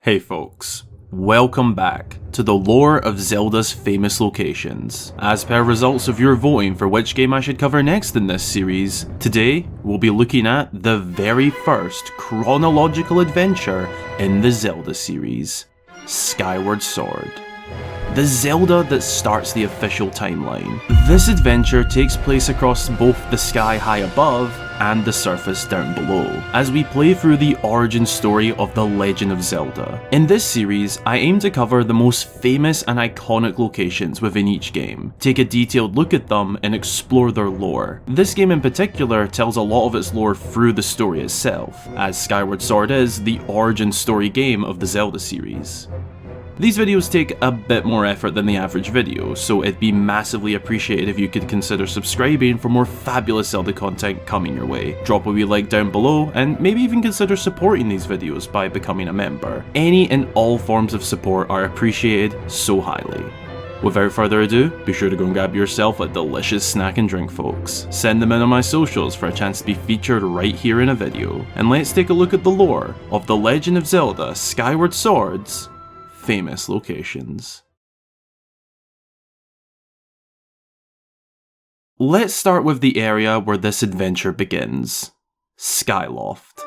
Hey folks, welcome back to the lore of Zelda's famous locations. As per results of your voting for which game I should cover next in this series, today we'll be looking at the very first chronological adventure in the Zelda series, Skyward Sword. The Zelda that starts the official timeline. This adventure takes place across both the sky high above and the surface down below, as we play through the origin story of The Legend of Zelda. In this series, I aim to cover the most famous and iconic locations within each game, take a detailed look at them and explore their lore. This game in particular tells a lot of its lore through the story itself, as Skyward Sword is the origin story game of the Zelda series. These videos take a bit more effort than the average video, so it'd be massively appreciated if you could consider subscribing for more fabulous Zelda content coming your way. Drop a wee like down below, and maybe even consider supporting these videos by becoming a member. Any and all forms of support are appreciated so highly. Without further ado, be sure to go and grab yourself a delicious snack and drink, folks. Send them in on my socials for a chance to be featured right here in a video. And let's take a look at the lore of The Legend of Zelda Skyward Sword's famous locations. Let's start with the area where this adventure begins, Skyloft.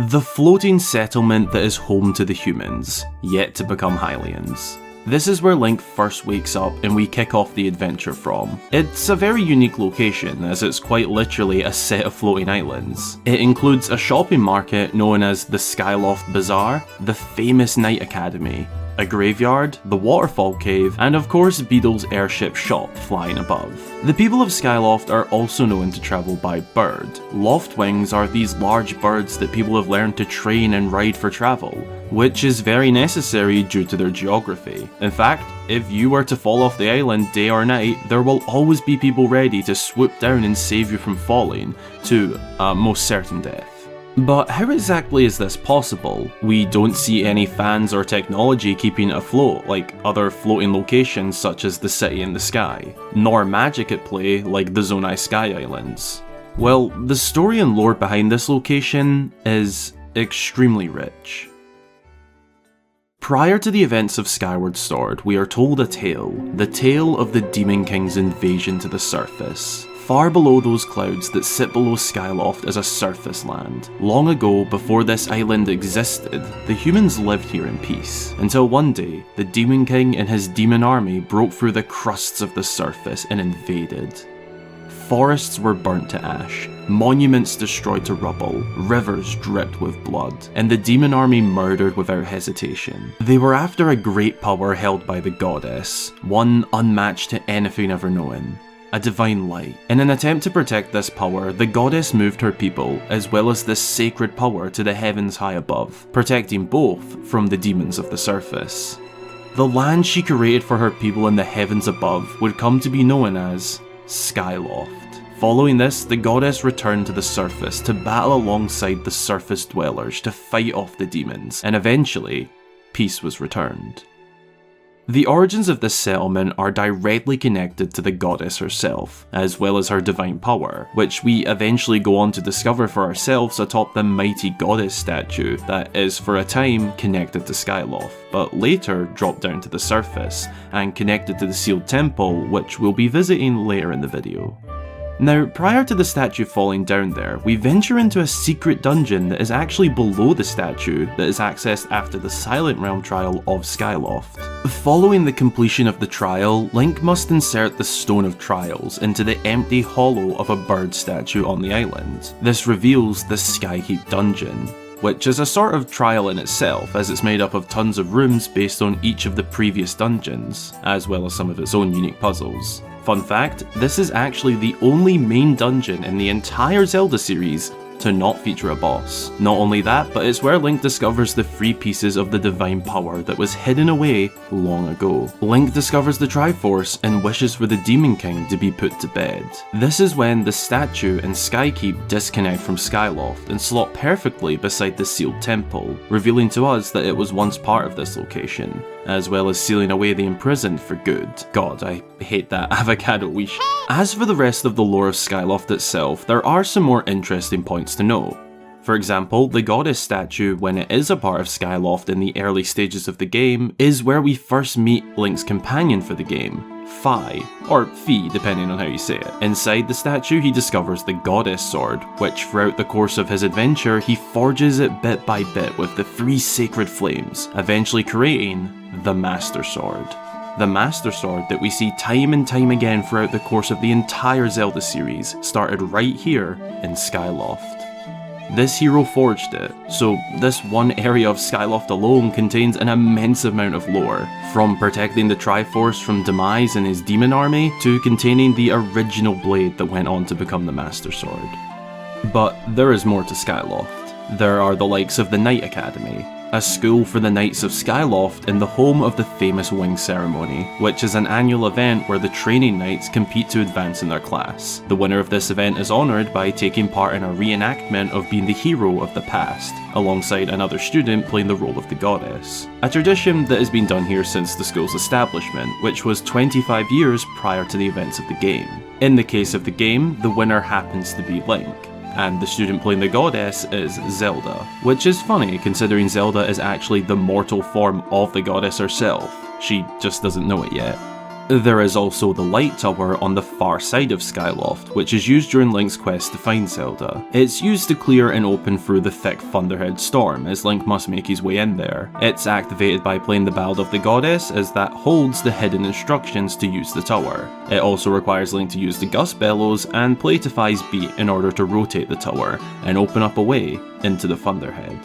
The floating settlement that is home to the humans, yet to become Hylians. This is where Link first wakes up and we kick off the adventure from. It's a very unique location, as it's quite literally a set of floating islands. It includes a shopping market known as the Skyloft Bazaar, the famous Knight Academy, a graveyard, the waterfall cave, and of course Beedle's airship shop flying above. The people of Skyloft are also known to travel by bird. Loftwings are these large birds that people have learned to train and ride for travel, which is very necessary due to their geography. In fact, if you were to fall off the island day or night, there will always be people ready to swoop down and save you from falling to a most certain death. But how exactly is this possible? We don't see any fans or technology keeping it afloat like other floating locations such as the City in the Sky, nor magic at play like the Zonai Sky Islands. Well, the story and lore behind this location is extremely rich. Prior to the events of Skyward Sword, we are told a tale, the tale of the Demon King's invasion to the surface. Far below those clouds that sit below Skyloft as a surface land. Long ago, before this island existed, the humans lived here in peace, until one day, the Demon King and his demon army broke through the crusts of the surface and invaded. Forests were burnt to ash, monuments destroyed to rubble, rivers dripped with blood, and the demon army murdered without hesitation. They were after a great power held by the goddess, one unmatched to anything ever known. A divine light. In an attempt to protect this power, the goddess moved her people, as well as this sacred power, to the heavens high above, protecting both from the demons of the surface. The land she created for her people in the heavens above would come to be known as Skyloft. Following this, the goddess returned to the surface to battle alongside the surface dwellers to fight off the demons, and eventually, peace was returned. The origins of this settlement are directly connected to the goddess herself, as well as her divine power, which we eventually go on to discover for ourselves atop the mighty goddess statue that is for a time connected to Skyloft, but later dropped down to the surface and connected to the sealed temple, which we'll be visiting later in the video. Now, prior to the statue falling down there, we venture into a secret dungeon that is actually below the statue that is accessed after the Silent Realm trial of Skyloft. Following the completion of the trial, Link must insert the Stone of Trials into the empty hollow of a bird statue on the island. This reveals the Skykeep dungeon, which is a sort of trial in itself, as it's made up of tons of rooms based on each of the previous dungeons, as well as some of its own unique puzzles. Fun fact, this is actually the only main dungeon in the entire Zelda series to not feature a boss. Not only that, but it's where Link discovers the 3 pieces of the divine power that was hidden away long ago. Link discovers the Triforce and wishes for the Demon King to be put to bed. This is when the statue and Skykeep disconnect from Skyloft and slot perfectly beside the sealed temple, revealing to us that it was once part of this location, as well as sealing away the imprisoned for good. God, I hate that avocado wish. As for the rest of the lore of Skyloft itself, there are some more interesting points to note. For example, the goddess statue, when it is a part of Skyloft in the early stages of the game, is where we first meet Link's companion for the game, Fi, or Fi depending on how you say it. Inside the statue he discovers the goddess sword, which throughout the course of his adventure he forges it bit by bit with the 3 sacred flames, eventually creating the Master Sword. The Master Sword that we see time and time again throughout the course of the entire Zelda series started right here in Skyloft. This hero forged it, so this one area of Skyloft alone contains an immense amount of lore, from protecting the Triforce from Demise and his demon army, to containing the original blade that went on to become the Master Sword. But there is more to Skyloft. There are the likes of the Knight Academy, a school for the Knights of Skyloft and the home of the famous Wing Ceremony, which is an annual event where the training knights compete to advance in their class. The winner of this event is honoured by taking part in a reenactment of being the hero of the past, alongside another student playing the role of the goddess. A tradition that has been done here since the school's establishment, which was 25 years prior to the events of the game. In the case of the game, the winner happens to be Link, and the student playing the goddess is Zelda, which is funny considering Zelda is actually the mortal form of the goddess herself. She just doesn't know it yet. There is also the Light Tower on the far side of Skyloft, which is used during Link's quest to find Zelda. It's used to clear and open through the thick Thunderhead storm, as Link must make his way in there. It's activated by playing the Ballad of the Goddess, as that holds the hidden instructions to use the tower. It also requires Link to use the Gust Bellows and play to Fi's beat in order to rotate the tower, and open up a way into the Thunderhead.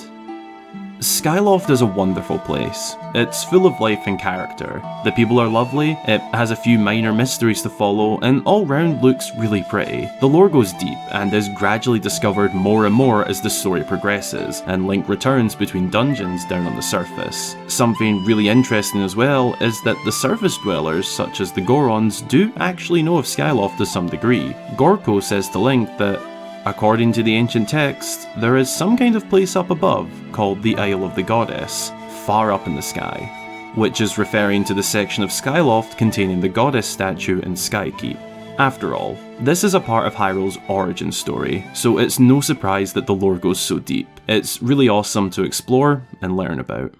Skyloft is a wonderful place. It's full of life and character. The people are lovely, it has a few minor mysteries to follow, and all round looks really pretty. The lore goes deep, and is gradually discovered more and more as the story progresses, and Link returns between dungeons down on the surface. Something really interesting as well is that the surface dwellers, such as the Gorons, do actually know of Skyloft to some degree. Gorko says to Link that, according to the ancient text, there is some kind of place up above, called the Isle of the Goddess, far up in the sky, which is referring to the section of Skyloft containing the goddess statue in Skykeep. After all, this is a part of Hyrule's origin story, so it's no surprise that the lore goes so deep. It's really awesome to explore and learn about.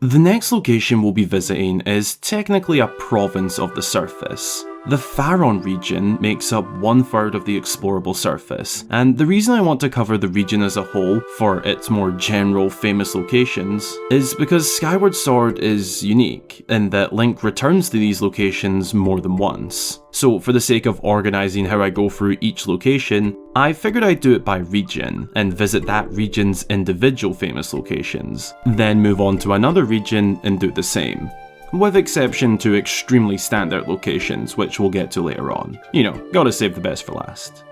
The next location we'll be visiting is technically a province of the surface. The Faron region makes up 1/3 of the explorable surface, and the reason I want to cover the region as a whole for its more general famous locations is because Skyward Sword is unique in that Link returns to these locations more than once. So for the sake of organising how I go through each location, I figured I'd do it by region and visit that region's individual famous locations, then move on to another region and do the same. With exception to extremely standout locations, which we'll get to later on. You know, gotta save the best for last.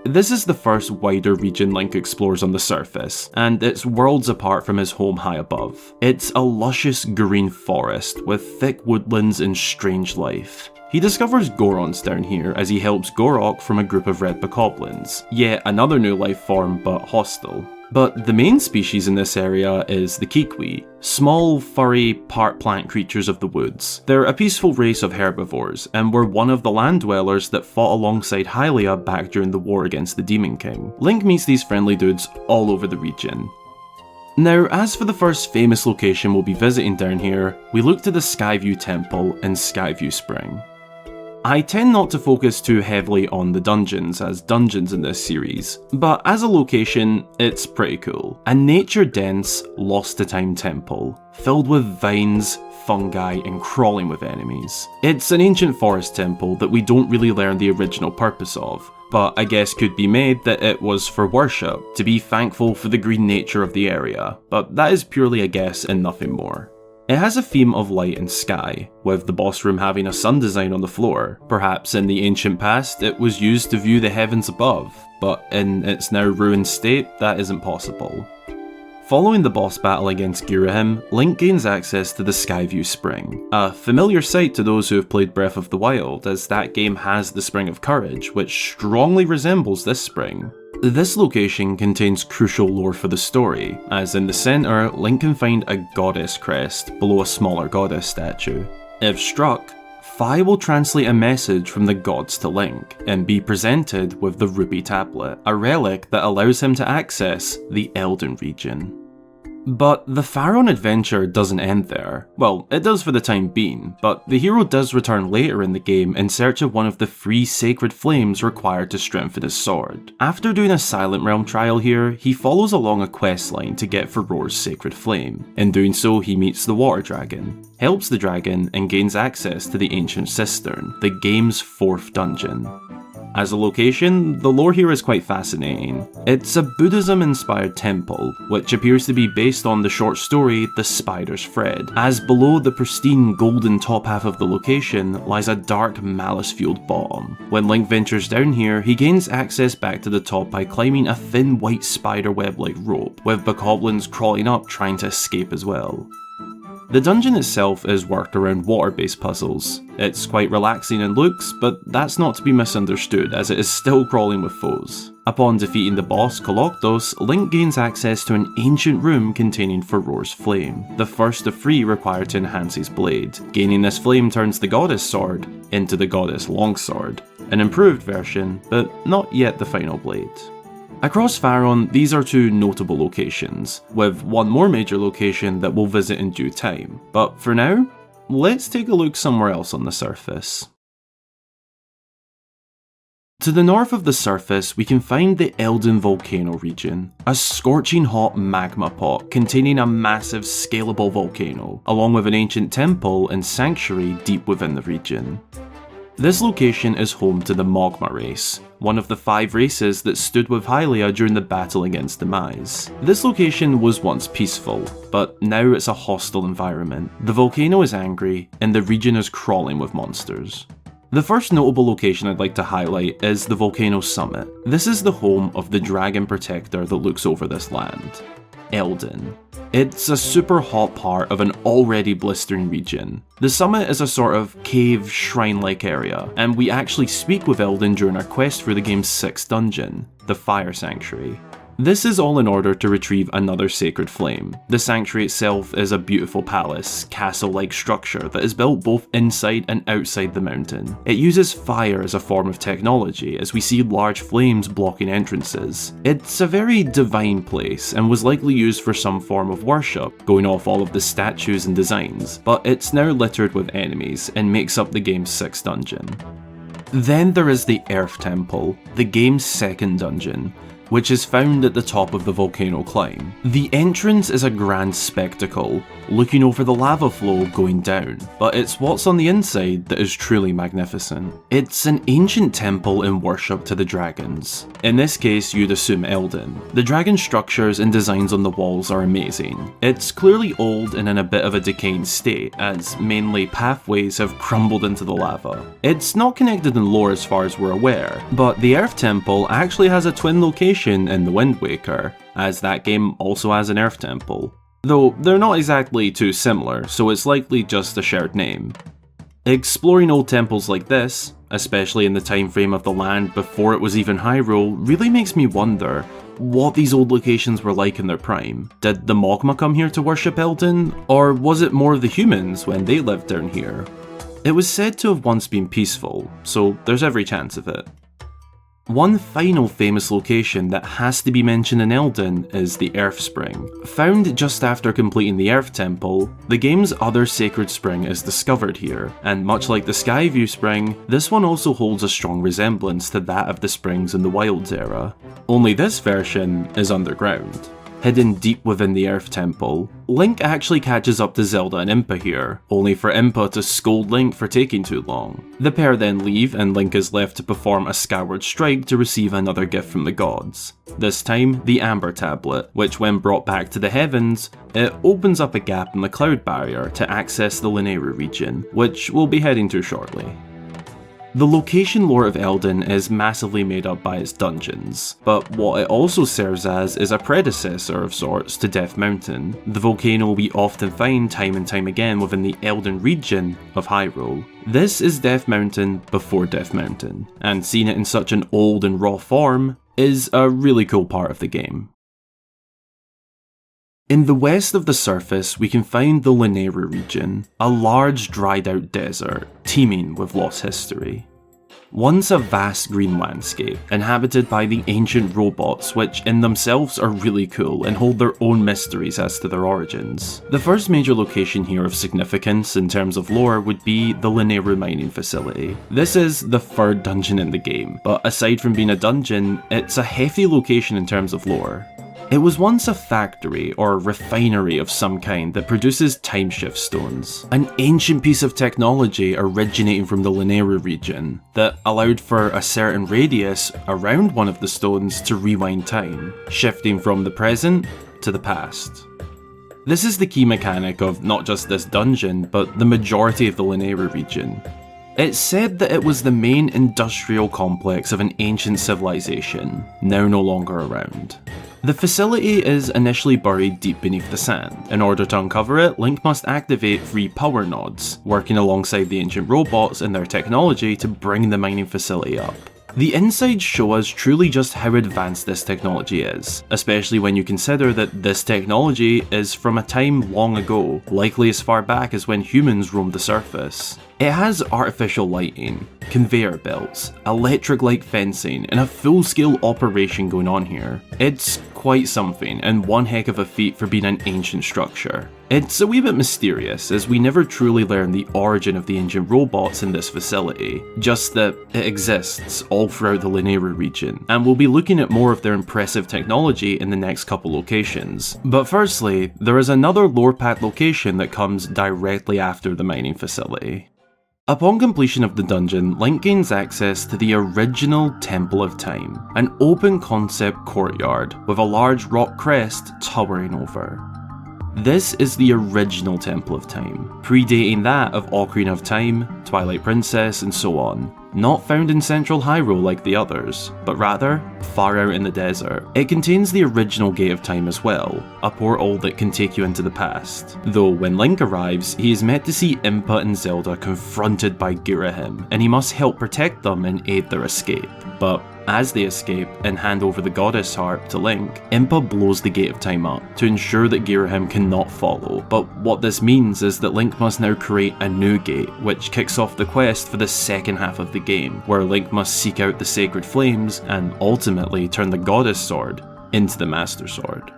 This is the first wider region Link explores on the surface, and it's worlds apart from his home high above. It's a luscious green forest with thick woodlands and strange life. He discovers Gorons down here as he helps Gorok from a group of red bokoblins, yet another new life form but hostile. But the main species in this area is the Kikwi, small, furry, part plant creatures of the woods. They're a peaceful race of herbivores, and were one of the land dwellers that fought alongside Hylia back during the war against the Demon King. Link meets these friendly dudes all over the region. Now, as for the first famous location we'll be visiting down here, we look to the Skyview Temple in Skyview Spring. I tend not to focus too heavily on the dungeons as dungeons in this series, but as a location, it's pretty cool. A nature-dense, lost-to-time temple, filled with vines, fungi, and crawling with enemies. It's an ancient forest temple that we don't really learn the original purpose of, but I guess could be made that it was for worship, to be thankful for the green nature of the area, but that is purely a guess and nothing more. It has a theme of light and sky, with the boss room having a sun design on the floor. Perhaps in the ancient past it was used to view the heavens above, but in its now ruined state that isn't possible. Following the boss battle against Girahim, Link gains access to the Skyview Spring, a familiar sight to those who have played Breath of the Wild, as that game has the Spring of Courage, which strongly resembles this spring. This location contains crucial lore for the story, as in the centre, Link can find a goddess crest below a smaller goddess statue. If struck, Fi will translate a message from the gods to Link, and be presented with the Ruby Tablet, a relic that allows him to access the Eldin region. But the Faron adventure doesn't end there. Well, it does for the time being, but the hero does return later in the game in search of one of the 3 sacred flames required to strengthen his sword. After doing a Silent Realm trial here, he follows along a questline to get Faror's sacred flame. In doing so, he meets the water dragon, helps the dragon, and gains access to the ancient cistern, the game's 4th dungeon. As a location, the lore here is quite fascinating. It's a Buddhism-inspired temple, which appears to be based on the short story The Spider's Thread, as below the pristine golden top half of the location lies a dark malice-fueled bottom. When Link ventures down here, he gains access back to the top by climbing a thin white spider web-like rope, with bokoblins crawling up trying to escape as well. The dungeon itself is worked around water-based puzzles. It's quite relaxing in looks, but that's not to be misunderstood as it is still crawling with foes. Upon defeating the boss Koloktos, Link gains access to an ancient room containing Faror's flame, the first of 3 required to enhance his blade. Gaining this flame turns the goddess sword into the goddess longsword, an improved version, but not yet the final blade. Across Faron, these are 2 notable locations, with one more major location that we'll visit in due time. But for now, let's take a look somewhere else on the surface. To the north of the surface, we can find the Eldin volcano region, a scorching hot magma pot containing a massive scalable volcano, along with an ancient temple and sanctuary deep within the region. This location is home to the Mogma race, one of the 5 races that stood with Hylia during the battle against Demise. This location was once peaceful, but now it's a hostile environment. The volcano is angry, and the region is crawling with monsters. The first notable location I'd like to highlight is the volcano summit. This is the home of the dragon protector that looks over this land, Eldin. It's a super hot part of an already blistering region. The summit is a sort of cave, shrine-like area, and we actually speak with Eldin during our quest for the game's 6th dungeon, the Fire Sanctuary. This is all in order to retrieve another sacred flame. The sanctuary itself is a beautiful palace, castle-like structure that is built both inside and outside the mountain. It uses fire as a form of technology, as we see large flames blocking entrances. It's a very divine place, and was likely used for some form of worship, going off all of the statues and designs, but it's now littered with enemies, and makes up the game's 6th dungeon. Then there is the Earth Temple, the game's 2nd dungeon, which is found at the top of the volcano climb. The entrance is a grand spectacle, looking over the lava flow going down, but it's what's on the inside that is truly magnificent. It's an ancient temple in worship to the dragons. In this case, you'd assume Eldin. The dragon structures and designs on the walls are amazing. It's clearly old and in a bit of a decaying state, as mainly pathways have crumbled into the lava. It's not connected in lore as far as we're aware, but the Earth Temple actually has a twin location in the Wind Waker, as that game also has an Earth Temple. Though they're not exactly too similar, so it's likely just a shared name. Exploring old temples like this, especially in the time frame of the land before it was even Hyrule, really makes me wonder what these old locations were like in their prime. Did the Mogma come here to worship Eldin, or was it more of the humans when they lived down here? It was said to have once been peaceful, so there's every chance of it. One final famous location that has to be mentioned in Eldin is the Earth Spring. Found just after completing the Earth Temple, the game's other sacred spring is discovered here, and much like the Skyview Spring, this one also holds a strong resemblance to that of the springs in the Wilds era. Only this version is underground. Hidden deep within the Earth Temple, Link actually catches up to Zelda and Impa here, only for Impa to scold Link for taking too long. The pair then leave and Link is left to perform a Skyward strike to receive another gift from the gods. This time, the Amber Tablet, which when brought back to the heavens, it opens up a gap in the cloud barrier to access the Lanayru region, which we'll be heading to shortly. The location lore of Eldin is massively made up by its dungeons, but what it also serves as is a predecessor of sorts to Death Mountain, the volcano we often find time and time again within the Eldin region of Hyrule. This is Death Mountain before Death Mountain, and seeing it in such an old and raw form is a really cool part of the game. In the west of the surface, we can find the Lanayru region, a large dried out desert, teeming with lost history. Once a vast green landscape, inhabited by the ancient robots which in themselves are really cool and hold their own mysteries as to their origins. The first major location here of significance in terms of lore would be the Lanayru mining facility. This is the third dungeon in the game, but aside from being a dungeon, it's a hefty location in terms of lore. It was once a factory or refinery of some kind that produces timeshift stones, an ancient piece of technology originating from the Lanayru region that allowed for a certain radius around one of the stones to rewind time, shifting from the present to the past. This is the key mechanic of not just this dungeon, but the majority of the Lanayru region. It's said that it was the main industrial complex of an ancient civilization, now no longer around. The facility is initially buried deep beneath the sand. In order to uncover it, Link must activate 3 power nodes, working alongside the ancient robots and their technology to bring the mining facility up. The insides show us truly just how advanced this technology is, especially when you consider that this technology is from a time long ago, likely as far back as when humans roamed the surface. It has artificial lighting, conveyor belts, electric-like fencing, and a full-scale operation going on here. It's quite something, and one heck of a feat for being an ancient structure. It's a wee bit mysterious, as we never truly learn the origin of the ancient robots in this facility, just that it exists all throughout the Lanayru region, and we'll be looking at more of their impressive technology in the next couple locations. But firstly, there is another lore-packed location that comes directly after the mining facility. Upon completion of the dungeon, Link gains access to the original Temple of Time, an open concept courtyard with a large rock crest towering over. This is the original Temple of Time, predating that of Ocarina of Time, Twilight Princess, and so on. Not found in central Hyrule like the others, but rather far out in the desert. It contains the original Gate of Time as well, a portal that can take you into the past. Though when Link arrives, he is met to see Impa and Zelda confronted by Girahim, and he must help protect them and aid their escape. But as they escape and hand over the Goddess Harp to Link, Impa blows the Gate of Time up to ensure that Girahim cannot follow. But what this means is that Link must now create a new gate, which kicks off the quest for the second half of the game, where Link must seek out the sacred flames and ultimately turn the Goddess Sword into the Master Sword.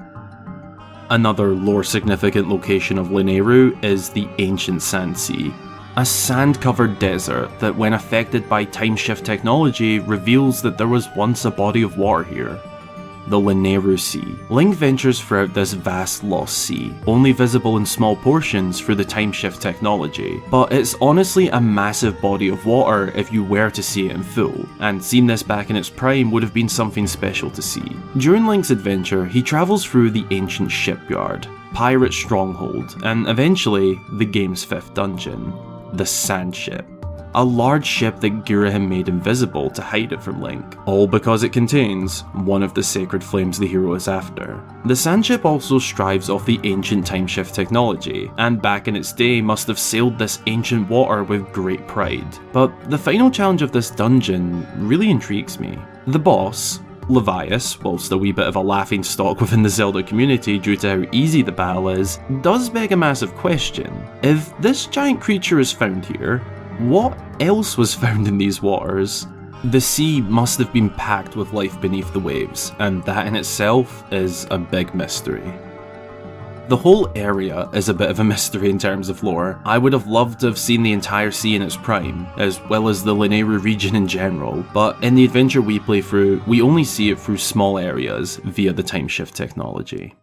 Another lore-significant location of Lanayru is the Ancient Sand Sea, a sand-covered desert that, when affected by timeshift technology, reveals that there was once a body of water here. The Lanayru Sea. Link ventures throughout this vast lost sea, only visible in small portions through the timeshift technology, but it's honestly a massive body of water if you were to see it in full, and seeing this back in its prime would have been something special to see. During Link's adventure, he travels through the ancient shipyard, pirate stronghold, and eventually the game's 5th dungeon, the Sand Ship. A large ship that Girahim made invisible to hide it from Link, all because it contains one of the sacred flames the hero is after. The Sand Ship also strives off the ancient timeshift technology, and back in its day must have sailed this ancient water with great pride. But the final challenge of this dungeon really intrigues me. The boss, Levias, whilst a wee bit of a laughing stock within the Zelda community due to how easy the battle is, does beg a massive question. If this giant creature is found here, what else was found in these waters? The sea must have been packed with life beneath the waves, and that in itself is a big mystery. The whole area is a bit of a mystery in terms of lore. I would have loved to have seen the entire sea in its prime, as well as the Lanayru region in general, but in the adventure we play through, we only see it through small areas via the timeshift technology.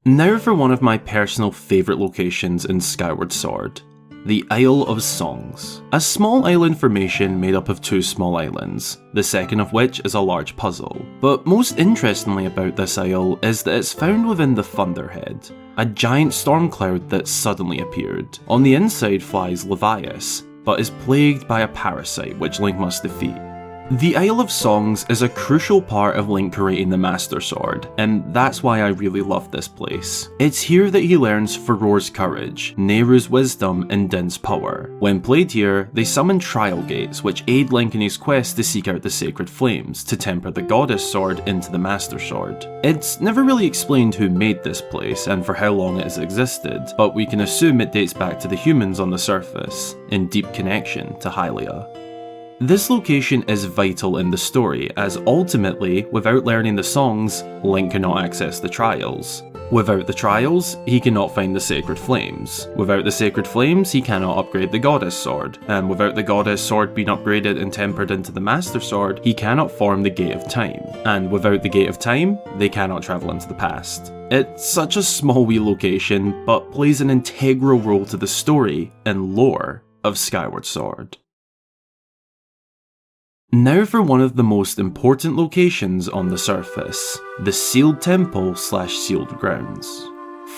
Now for one of my personal favourite locations in Skyward Sword, the Isle of Songs. A small island formation made up of 2 small islands, the second of which is a large puzzle. But most interestingly about this isle is that it's found within the Thunderhead, a giant storm cloud that suddenly appeared. On the inside flies Levias, but is plagued by a parasite which Link must defeat. The Isle of Songs is a crucial part of Link creating the Master Sword, and that's why I really love this place. It's here that he learns Faron's courage, Nayru's wisdom, and Din's power. When played here, they summon trial gates which aid Link in his quest to seek out the sacred flames, to temper the Goddess Sword into the Master Sword. It's never really explained who made this place and for how long it has existed, but we can assume it dates back to the humans on the surface, in deep connection to Hylia. This location is vital in the story, as ultimately, without learning the songs, Link cannot access the trials. Without the trials, he cannot find the sacred flames. Without the sacred flames, he cannot upgrade the Goddess Sword. And without the Goddess Sword being upgraded and tempered into the Master Sword, he cannot form the Gate of Time. And without the Gate of Time, they cannot travel into the past. It's such a small wee location, but plays an integral role to the story and lore of Skyward Sword. Now for one of the most important locations on the surface, the Sealed Temple / Sealed Grounds.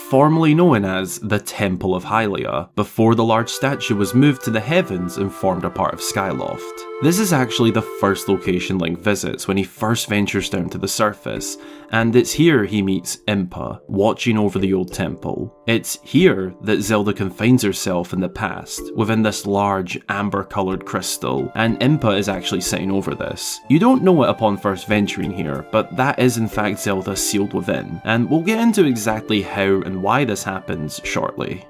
Formerly known as the Temple of Hylia, before the large statue was moved to the heavens and formed a part of Skyloft. This is actually the first location Link visits when he first ventures down to the surface, and it's here he meets Impa, watching over the old temple. It's here that Zelda confines herself in the past, within this large amber-coloured crystal, and Impa is actually sitting over this. You don't know it upon first venturing here, but that is in fact Zelda sealed within, and we'll get into exactly how and why this happens shortly.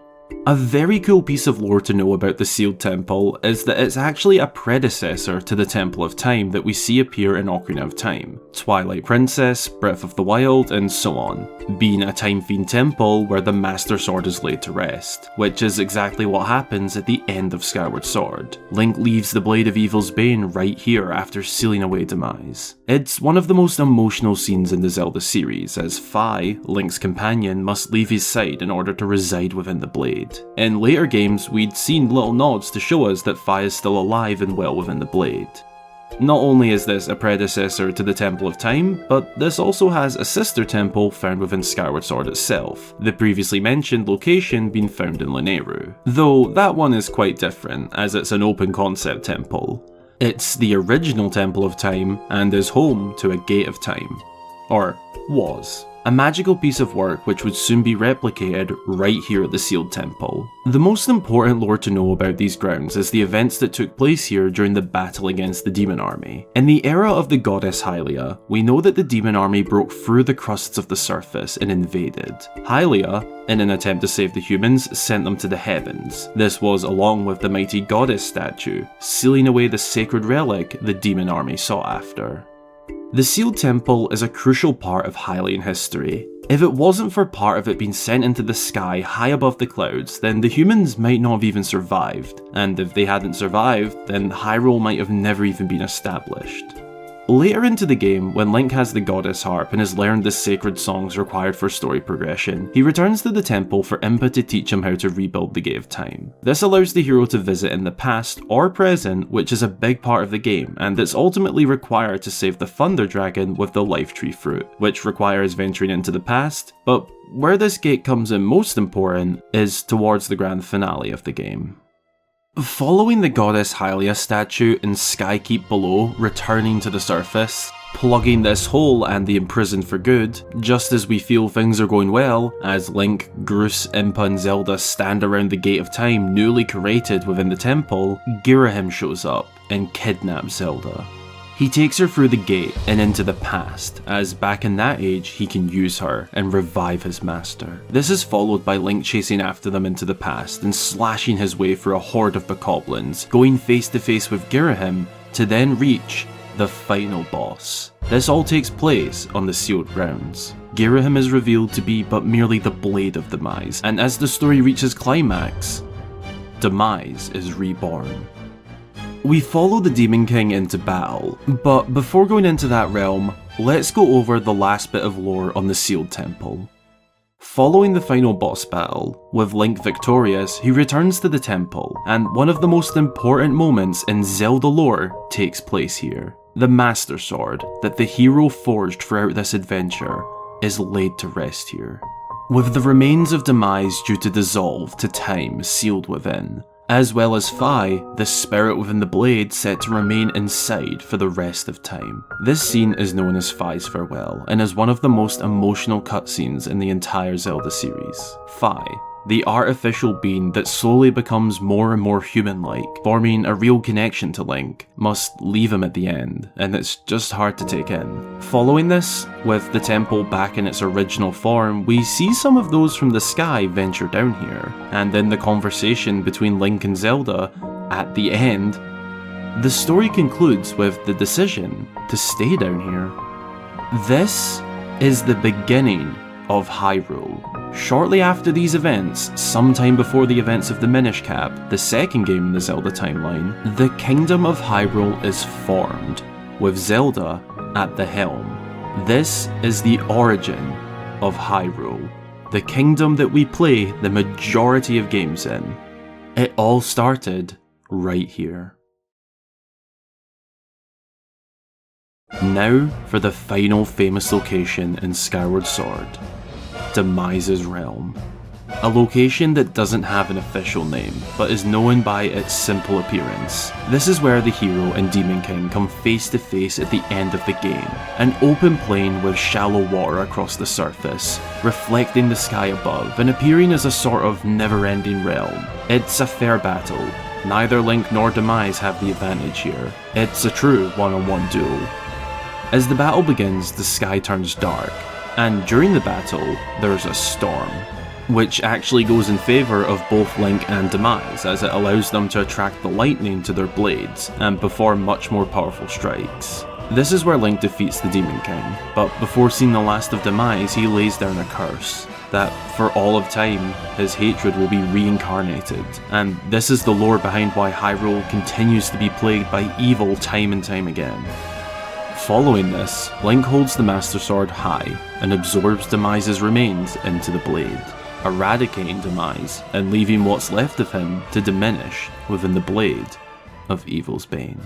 A very cool piece of lore to know about the Sealed Temple is that it's actually a predecessor to the Temple of Time that we see appear in Ocarina of Time, Twilight Princess, Breath of the Wild, and so on, being a time-themed temple where the Master Sword is laid to rest, which is exactly what happens at the end of Skyward Sword. Link leaves the Blade of Evil's Bane right here after sealing away Demise. It's one of the most emotional scenes in the Zelda series, as Fi, Link's companion, must leave his side in order to reside within the Blade. In later games, we'd seen little nods to show us that Fi is still alive and well within the Blade. Not only is this a predecessor to the Temple of Time, but this also has a sister temple found within Skyward Sword itself, the previously mentioned location being found in Lanayru. Though that one is quite different, as it's an open concept temple. It's the original Temple of Time, and is home to a Gate of Time. Or was. A magical piece of work which would soon be replicated right here at the Sealed Temple. The most important lore to know about these grounds is the events that took place here during the battle against the demon army. In the era of the goddess Hylia, we know that the demon army broke through the crusts of the surface and invaded. Hylia, in an attempt to save the humans, sent them to the heavens. This was along with the mighty goddess statue, sealing away the sacred relic the demon army sought after. The Sealed Temple is a crucial part of Hylian history. If it wasn't for part of it being sent into the sky high above the clouds, then the humans might not have even survived, and if they hadn't survived, then Hyrule might have never even been established. Later into the game, when Link has the Goddess Harp and has learned the sacred songs required for story progression, he returns to the temple for Impa to teach him how to rebuild the Gate of Time. This allows the hero to visit in the past or present, which is a big part of the game, and it's ultimately required to save the Thunder Dragon with the Life Tree Fruit, which requires venturing into the past, but where this gate comes in most important is towards the grand finale of the game. Following the goddess Hylia statue and Skykeep below returning to the surface, plugging this hole and the imprisoned for good, just as we feel things are going well, as Link, Groose, Impa and Zelda stand around the Gate of Time newly created within the temple, Girahim shows up and kidnaps Zelda. He takes her through the gate and into the past, as back in that age he can use her and revive his master. This is followed by Link chasing after them into the past and slashing his way through a horde of bokoblins, going face to face with Girahim to then reach the final boss. This all takes place on the Sealed Grounds. Girahim is revealed to be but merely the blade of Demise, and as the story reaches climax, Demise is reborn. We follow the Demon King into battle, but before going into that realm, let's go over the last bit of lore on the Sealed Temple. Following the final boss battle, with Link victorious, he returns to the temple, and one of the most important moments in Zelda lore takes place here. The Master Sword that the hero forged throughout this adventure is laid to rest here. With the remains of Demise due to dissolve to time sealed within, as well as Fi, the spirit within the blade set to remain inside for the rest of time. This scene is known as Fi's farewell, and is one of the most emotional cutscenes in the entire Zelda series. Fi, the artificial being that slowly becomes more and more human-like, forming a real connection to Link, must leave him at the end, and it's just hard to take in. Following this, with the temple back in its original form, we see some of those from the sky venture down here, and in the conversation between Link and Zelda, at the end, the story concludes with the decision to stay down here. This is the beginning of Hyrule. Shortly after these events, sometime before the events of the Minish Cap, the second game in the Zelda timeline, the Kingdom of Hyrule is formed, with Zelda at the helm. This is the origin of Hyrule, the kingdom that we play the majority of games in. It all started right here. Now for the final famous location in Skyward Sword, Demise's realm. A location that doesn't have an official name, but is known by its simple appearance. This is where the hero and Demon King come face to face at the end of the game. An open plain with shallow water across the surface, reflecting the sky above and appearing as a sort of never-ending realm. It's a fair battle. Neither Link nor Demise have the advantage here. It's a true one-on-one duel. As the battle begins, the sky turns dark, and during the battle, there's a storm, which actually goes in favour of both Link and Demise, as it allows them to attract the lightning to their blades and perform much more powerful strikes. This is where Link defeats the Demon King, but before seeing the last of Demise, he lays down a curse, that for all of time, his hatred will be reincarnated, and this is the lore behind why Hyrule continues to be plagued by evil time and time again. Following this, Link holds the Master Sword high and absorbs Demise's remains into the blade, eradicating Demise and leaving what's left of him to diminish within the blade of Evil's Bane.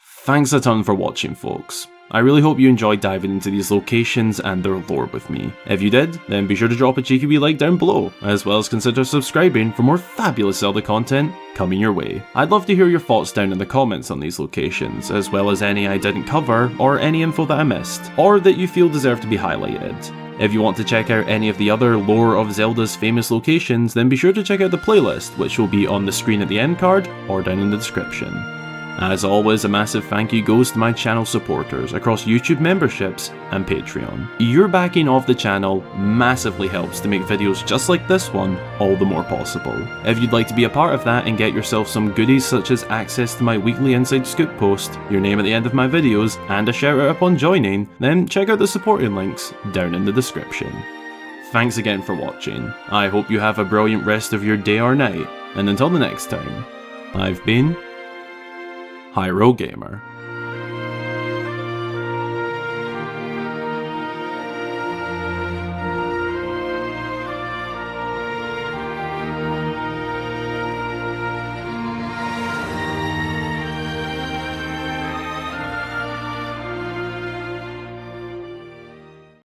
Thanks a ton for watching, folks. I really hope you enjoyed diving into these locations and their lore with me. If you did, then be sure to drop a cheeky wee like down below, as well as consider subscribing for more fabulous Zelda content coming your way. I'd love to hear your thoughts down in the comments on these locations, as well as any I didn't cover, or any info that I missed, or that you feel deserve to be highlighted. If you want to check out any of the other lore of Zelda's famous locations, then be sure to check out the playlist, which will be on the screen at the end card, or down in the description. As always, a massive thank you goes to my channel supporters across YouTube memberships and Patreon. Your backing of the channel massively helps to make videos just like this one all the more possible. If you'd like to be a part of that and get yourself some goodies such as access to my weekly Inside Scoop post, your name at the end of my videos, and a shout out upon joining, then check out the supporting links down in the description. Thanks again for watching. I hope you have a brilliant rest of your day or night, and until the next time, I've been Hyrule Gamer.